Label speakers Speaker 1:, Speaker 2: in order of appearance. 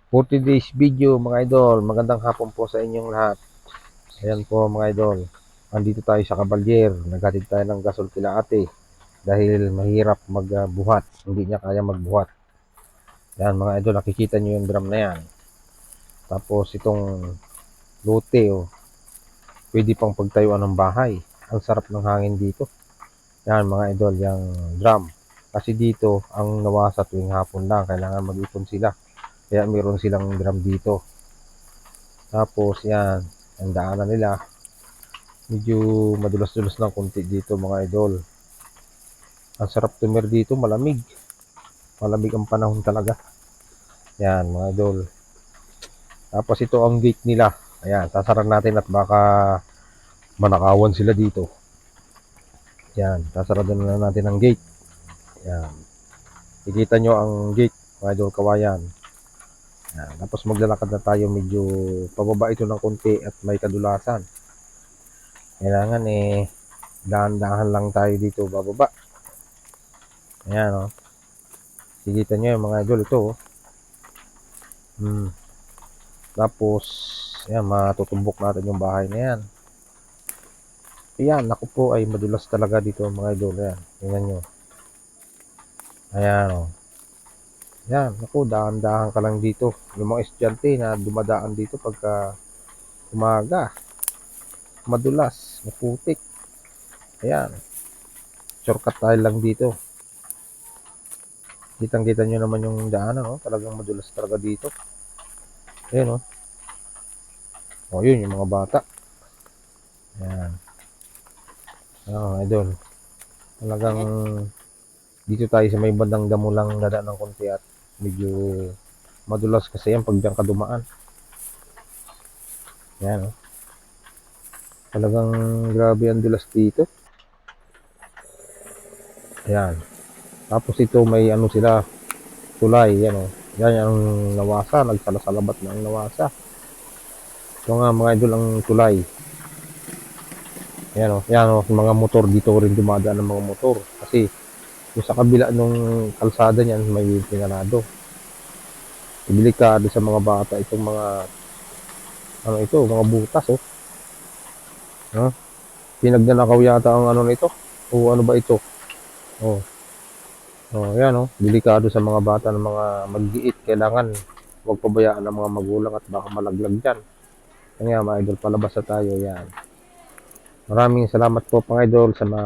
Speaker 1: For today's video mga idol, magandang hapon po sa inyong lahat. Ayan po mga idol, andito tayo sa Kabalyer. Naghatid tayo ng gasol kila ate dahil mahirap magbuhat, hindi niya kaya magbuhat. Ayan mga idol, nakikita nyo yung drum na yan. Tapos itong lote, pwede pang pagtayuan ng bahay. Ang sarap ng hangin dito. Ayan mga idol, yung drum. Kasi dito ang nawasa tuwing hapon lang, kailangan mag-ipon sila. Kaya meron silang drum dito. Tapos yan, ang daanan nila medyo madulas-dulas ng konti dito mga idol. Ang sarap tumir dito, malamig. Malamig ang panahon talaga. Yan mga idol. Tapos ito ang gate nila. Ayan, sasaran natin at baka manakawan sila dito. Yan, sasarado na natin ang gate. Yan. Ikita nyo ang gate mga idol kawayan. Yan. Tapos maglalakad na tayo, medyo pababa ito ng konti at may kadulasan. Kailangan dahan-dahan lang tayo dito bababa. Ayan Kikita nyo yung mga idol ito Tapos ayan, matutumbok natin yung bahay na yan. Ayan, ako po ay madulas talaga dito mga idol. Ayan, tingnan nyo. Ayan Ayan, ako dahan-dahan ka lang dito. Yung mga estudyante na dumadaan dito pagka umaga, madulas, maputik. Ayan, shortcut tayo lang dito. Kitang-kita nyo naman yung daanan, talagang madulas talaga dito. Ayan yun yung mga bata. Ayan. Idol. Talagang dito tayo sa may bandang damo lang dadaan ng konti at medyo madulas kasi yan pag diyan ka dumaan. Ayan Talagang grabe ang dulas dito. Ayan. Tapos ito may sila, tulay. Yan ang nawasa, nagsalasalabat na ang nawasa. Ito nga mga idol ang tulay. Yan mga motor dito rin dumadaan ng mga motor. Kasi yung sa kabila nung kalsada niyan may pinarado. Delikado sa mga bata itong mga mga butas Pinagnanakaw yata ang nito. O ano ba ito? Yan delikado sa mga bata ng mga mag-iit. Kailangan huwag pabayaan ng mga magulang at baka malaglag dyan. Kaya mga idol, palabas na tayo yan. Maraming salamat po mga idol sa mga